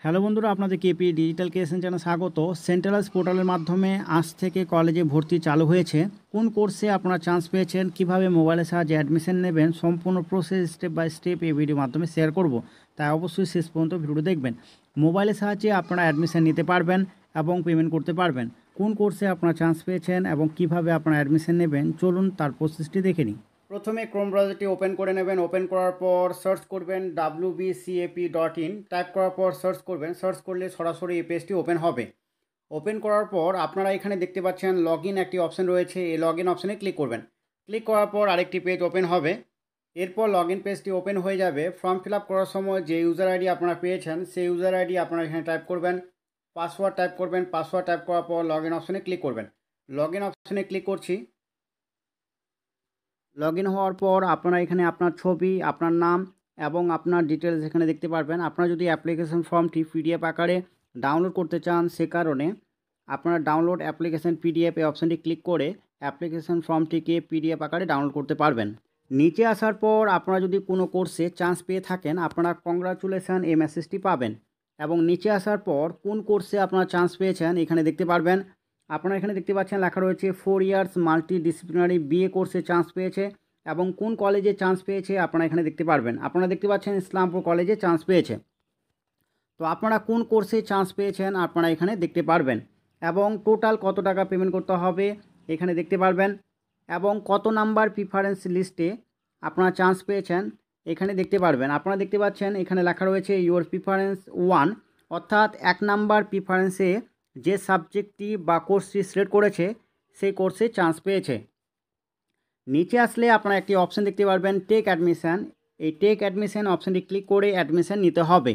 Hello বন্ধুরা, আপনাদের KP digital creation চ্যানেলে স্বাগত। সেন্ট্রালাইজ পোর্টালের মাধ্যমে আজ থেকে কলেজে ভর্তি চালু হয়েছে। কোন কোর্সে আপনারা চান্স পেয়েছেন, কিভাবে মোবাইলের সাহায্যে অ্যাডমিশন নেবেন, সম্পূর্ণ প্রসেস স্টেপ বাই স্টেপ এই ভিডিওর মাধ্যমে শেয়ার করব। তাই অবশ্যই শেষ পর্যন্ত ভিডিওটি দেখবেন। মোবাইলের সাহায্যে আপনারা অ্যাডমিশন নিতে পারবেন এবং পেমেন্ট করতে পারবেন। কোন কোর্সে আপনারা চান্স পেয়েছেন এবং কিভাবে আপনারা অ্যাডমিশন নেবেন, চলুন তার প্রসেসটি দেখে নিই। প্রথমে ক্রোম ব্রাউজারটি ওপেন করে নেবেন। ওপেন করার পর সার্চ করবেন wbcap.in। টাইপ করার পর সার্চ করবেন। সার্চ করলে সরাসরি এই পেজটি ওপেন হবে। ওপেন করার পর আপনারা এখানে দেখতে পাচ্ছেন লগ ইন একটি অপশন রয়েছে। এই লগ ইন অপশানে ক্লিক করবেন। ক্লিক করার পর আরেকটি পেজ ওপেন হবে। এরপর লগ ইন পেজটি ওপেন হয়ে যাবে। ফর্ম ফিল আপ করার সময় যে ইউজার আইডি আপনারা পেয়েছেন সেই ইউজার আইডি আপনারা এখানে টাইপ করবেন। পাসওয়ার্ড টাইপ করবেন। পাসওয়ার্ড টাইপ করার পর লগ ইন অপশানে ক্লিক করবেন। লগ ইন অপশানে ক্লিক করছি। লগ ইন হওয়ার পর আপনারা এখানে আপনার ছবি, আপনার নাম এবং আপনার ডিটেলস এখানে দেখতে পারবেন। আপনারা যদি অ্যাপ্লিকেশন ফর্মটি পিডিএফ আকারে ডাউনলোড করতে চান, সে কারণে আপনারা ডাউনলোড অ্যাপ্লিকেশন পিডিএফ এই অপশানটি ক্লিক করে অ্যাপ্লিকেশন ফর্মটিকে পিডিএফ আকারে ডাউনলোড করতে পারবেন। নিচে আসার পর আপনারা যদি কোনো কোর্সে চান্স পেয়ে থাকেন, আপনারা কংগ্রাচুলেশন এই মেসেজটি পাবেন। এবং নিচে আসার পর কোন কোর্সে আপনারা চান্স পেয়েছেন এখানে দেখতে পারবেন। আপনারা এখানে দেখতে পাচ্ছেন লেখা রয়েছে 4 ইয়ার্স মাল্টি ডিসিপ্লিনারি বিএ কোর্সে চান্স পেয়েছে এবং কোন কলেজে চান্স পেয়েছে আপনারা এখানে দেখতে পারবেন। আপনারা দেখতে পাচ্ছেন ইসলামপুর কলেজে চান্স পেয়েছে। তো আপনারা কোন কোর্সে চান্স পেয়েছেন আপনারা এখানে দেখতে পারবেন এবং টোটাল কত টাকা পেমেন্ট করতে হবে এখানে দেখতে পারবেন এবং কত নাম্বার প্রিফারেন্স লিস্টে আপনারা চান্স পেয়েছেন এখানে দেখতে পারবেন। আপনারা দেখতে পাচ্ছেন এখানে লেখা রয়েছে ইউর প্রিফারেন্স 1, অর্থাৎ 1 নাম্বার প্রিফারেন্সে যে সাবজেক্টটি বা কোর্সটি সিলেক্ট করেছে সেই কোর্সে চান্স পেয়েছে। নিচে আসলে আপনারা একটি অপশান দেখতে পারবেন টেক অ্যাডমিশান। এই টেক অ্যাডমিশান অপশানটি ক্লিক করে অ্যাডমিশান নিতে হবে।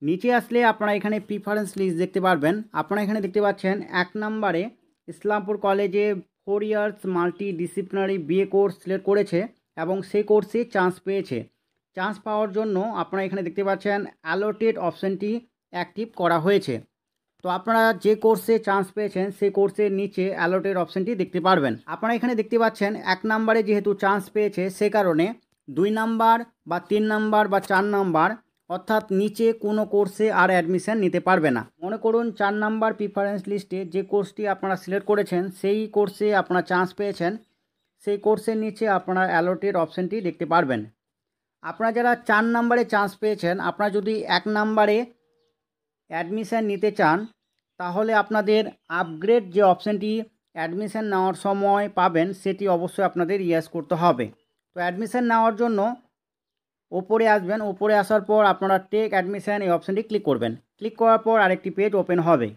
নিচে আসলে আপনারা এখানে প্রিফারেন্স লিস্ট দেখতে পারবেন। আপনারা এখানে দেখতে পাচ্ছেন 1 নম্বরে ইসলামপুর কলেজে 4 years multi disciplinary BA course select করেছে এবং সেই কোর্সে চান্স পেয়েছে। চান্স পাওয়ার জন্য আপনারা এখানে দেখতে পাচ্ছেন অ্যালোটেড অপশানটি অ্যাক্টিভ করা হয়েছে। তো আপনারা যে কোর্সে চান্স পেয়েছেন সেই কোর্সের নিচে অ্যালোটেড অপশানটি দেখতে পারবেন। আপনারা এখানে দেখতে পাচ্ছেন 1 নম্বরে যেহেতু চান্স পেয়েছে সে কারণে 2 নাম্বার বা 3 নাম্বার বা 4 নাম্বার অর্থাৎ নিচে কোনো কোর্সে আর অ্যাডমিশান নিতে পারবে না। মনে করুন 4 নাম্বার প্রিফারেন্স লিস্টে যে কোর্সটি আপনারা সিলেক্ট করেছেন সেই কোর্সে আপনারা চান্স পেয়েছেন, সেই কোর্সের নিচে আপনারা অ্যালোটেড অপশানটি দেখতে পারবেন। আপনারা যারা 4 নাম্বারে চান্স পেয়েছেন, আপনারা যদি 1 নাম্বারে অ্যাডমিশান নিতে চান তাহলে আপনাদের আপগ্রেড যে অপশানটি অ্যাডমিশান নেওয়ার সময় পাবেন সেটি অবশ্যই আপনাদের ইয়েস করতে হবে। তো অ্যাডমিশান নেওয়ার জন্য ওপরে আসবেন। ওপরে আসার পর আপনারা টেক অ্যাডমিশান এই অপশানটি ক্লিক করবেন। ক্লিক করার পর আরেকটি পেজ ওপেন হবে।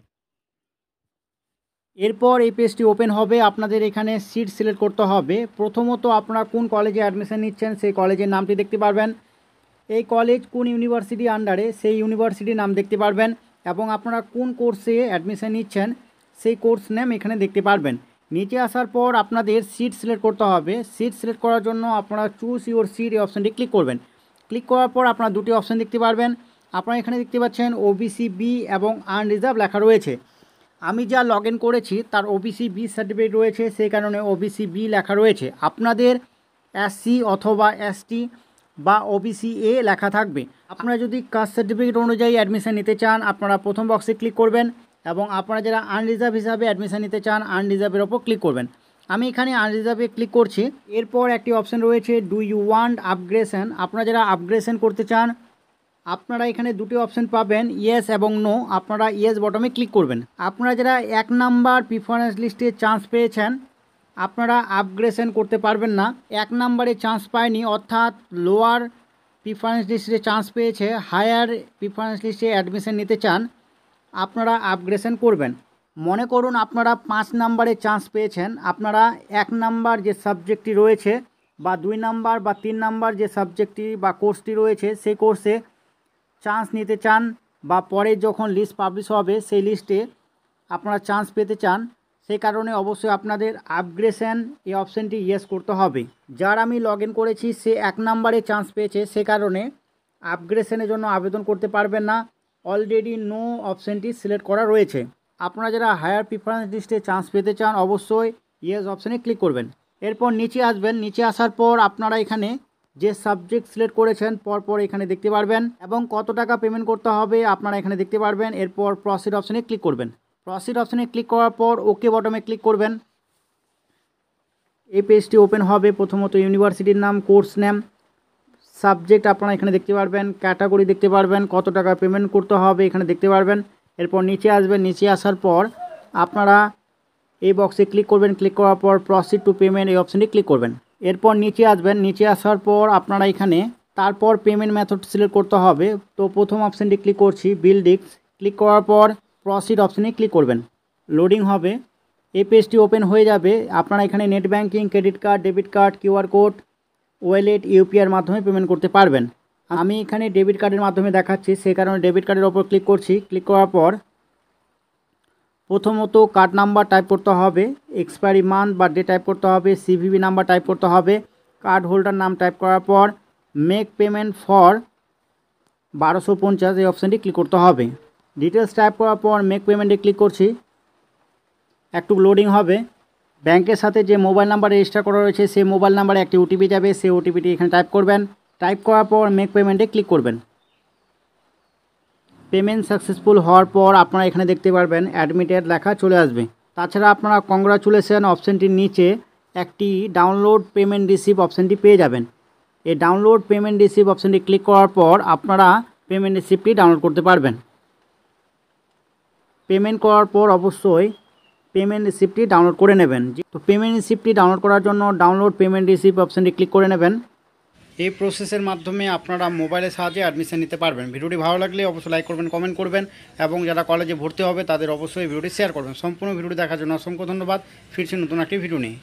এরপর এই পেজটি ওপেন হবে। আপনাদের এখানে সিট সিলেক্ট করতে হবে। প্রথমত আপনারা কোন কলেজে অ্যাডমিশান নিচ্ছেন সেই কলেজের নামটি দেখতে পারবেন। এই কলেজ কোন ইউনিভার্সিটি আন্ডারে সেই ইউনিভার্সিটির নাম দেখতে পারবেন এবং আপনারা কোন কোর্সে অ্যাডমিশান নিচ্ছেন সেই কোর্স নেম এখানে দেখতে পারবেন। নিচে আসার পর আপনাদের সিট সিলেক্ট করতে হবে। সিট সিলেক্ট করার জন্য আপনারা চুজ ইউর সিট এই অপশানটি ক্লিক করবেন। ক্লিক করার পর আপনারা দুটি অপশান দেখতে পারবেন। আপনারা এখানে দেখতে পাচ্ছেন ওবিসি বি এবং আনরিজার্ভ লেখা রয়েছে। আমি যা লগ ইন করেছি তার ওবিসি বি সার্টিফিকেট রয়েছে, সেই কারণে ওবিসি বি লেখা রয়েছে। আপনাদের এসসি অথবা এসটি বা ওবিসি এ লেখা থাকবে। আপনারা যদি কাস্ট সার্টিফিকেট অনুযায়ী অ্যাডমিশান নিতে চান আপনারা প্রথম বক্সে ক্লিক করবেন এবং আপনারা যারা আনরিজার্ভ হিসাবে অ্যাডমিশান নিতে চান আনরিজার্ভের ওপর ক্লিক করবেন। আমি এখানে আনরিজার্ভে ক্লিক করছি। এরপর একটি অপশান রয়েছে ডু ইউ ওয়ান্ট আপগ্রেশন। আপনারা যারা আপগ্রেশন করতে চান আপনারা এখানে দুটি অপশান পাবেন, ইয়েস এবং নো। আপনারা ইয়েস বটমে ক্লিক করবেন। আপনারা যারা 1 নাম্বার প্রিফারেন্স লিস্টে চান্স পেয়েছেন আপনারা আপগ্রেশন করতে পারবেন না। 1 নাম্বারে চান্স পায়নি অর্থাৎ লোয়ার প্রিফারেন্স লিস্টে চান্স পেয়েছে, হায়ার প্রিফারেন্স লিস্টে অ্যাডমিশান নিতে চান আপনারা আপগ্রেশন করবেন। মনে করুন আপনারা 5 নাম্বারে চান্স পেয়েছেন, আপনারা 1 নাম্বার যে সাবজেক্টটি রয়েছে বা 2 নাম্বার বা 3 নাম্বার যে সাবজেক্টটি বা কোর্সটি রয়েছে সেই কোর্সে চান্স নিতে চান বা পরে যখন লিস্ট পাবলিশ হবে সেই লিস্টে আপনারা চান্স পেতে চান, সেই কারণে অবশ্যই আপনাদের আপগ্রেশন এই অপশানটি ইয়েস করতে হবে। যার আমি লগ ইন করেছি সে 1 নাম্বারে চান্স পেয়েছে, সে কারণে আপগ্রেশনের জন্য আবেদন করতে পারবেন না। অলরেডি নো অপশানটি সিলেক্ট করা রয়েছে। আপনারা যারা হায়ার প্রিফারেন্স লিস্টে চান্স পেতে চান অবশ্যই ইয়েস অপশানে ক্লিক করবেন। এরপর নিচে আসবেন। নিচে আসার পর আপনারা এখানে যে সাবজেক্ট সিলেক্ট করেছেন পরপর এখানে দেখতে পারবেন এবং কত টাকা পেমেন্ট করতে হবে আপনারা এখানে দেখতে পারবেন। এরপর প্রসিড অপশানে ক্লিক করবেন। প্রসিড অপশানে ক্লিক করার পর ওকে বটমে ক্লিক করবেন। এই পেজটি ওপেন হবে। প্রথমত ইউনিভার্সিটির নাম, কোর্স নেম, সাবজেক্ট আপনারা এখানে দেখতে পারবেন, ক্যাটাগরি দেখতে পারবেন, কত টাকা পেমেন্ট করতে হবে এখানে দেখতে পারবেন। এরপর নিচে আসবেন। নিচে আসার পর আপনারা এই বক্সে ক্লিক করবেন। ক্লিক করার পর প্রসিড টু পেমেন্ট এই অপশানটি ক্লিক করবেন। এরপর নিচে আসবেন। নিচে আসার পর আপনারা এখানে তারপর পেমেন্ট মেথড সিলেক্ট করতে হবে। তো প্রথম অপশানটি ক্লিক করছি, বিল ডিস্ক। ক্লিক করার পর প্রসিড অপশানে ক্লিক করবেন। লোডিং হবে। এই পেজটি ওপেন হয়ে যাবে। আপনারা এখানে net banking, credit card, debit card, QR code, wallet, ইউপিআইয়ের মাধ্যমে পেমেন্ট করতে পারবেন। আমি এখানে ডেবিট কার্ডের মাধ্যমে দেখাচ্ছি, সেই কারণে ডেবিট কার্ডের ওপর ক্লিক করছি। ক্লিক করার পর প্রথমত কার্ড নাম্বার টাইপ করতে হবে, এক্সপায়ারি মান্থ বা ডে টাইপ করতে হবে, সিভিভি নাম্বার টাইপ করতে হবে, কার্ড হোল্ডার নাম টাইপ করার পর মেক পেমেন্ট ফর 1250 এই অপশানটি ক্লিক করতে হবে। ডিটেলস টাইপ করার পর মেক পেমেন্টে ক্লিক করছি। একটু লোডিং হবে। ব্যাংকের সাথে যে মোবাইল নাম্বার রেজিস্টার করা রয়েছে সেই মোবাইল নাম্বারে একটি ওটিপি যাবে, সেই ওটিপিটি এখানে টাইপ করবেন। টাইপ করার পর মেক পেমেন্টে ক্লিক করবেন। পেমেন্ট সাকসেসফুল হওয়ার পর আপনারা এখানে দেখতে পারবেন অ্যাডমিটেড লেখা চলে আসবে। তাছাড়া আপনারা কংগ্রাচুলেশন অপশানটির নিচে একটি ডাউনলোড পেমেন্ট রিসিভ অপশানটি পেয়ে যাবেন। এই ডাউনলোড পেমেন্ট রিসিভ অপশানটি ক্লিক করার পর আপনারা পেমেন্ট রিসিপ্টটি ডাউনলোড করতে পারবেন। পেমেন্ট করার পর অবশ্যই পেমেন্ট রিসিপ্টটি ডাউনলোড করে নেবেন। তো পেমেন্ট রিসিপ্টটি ডাউনলোড করার জন্য ডাউনলোড পেমেন্ট রিসিপ্ট অপশানটি ক্লিক করে নেবেন। এই প্রসেসের মাধ্যমে আপনারা মোবাইলের সাহায্যে অ্যাডমিশন নিতে পারবেন। ভিডিওটি ভালো লাগলে অবশ্যই লাইক করবেন, কমেন্ট করবেন এবং যারা কলেজে ভর্তি হবে তাদের অবশ্যই ভিডিওটি শেয়ার করবেন। সম্পূর্ণ ভিডিওটি দেখার জন্য অসংখ্য ধন্যবাদ। ফিরছি নতুন একটি ভিডিও নিয়ে।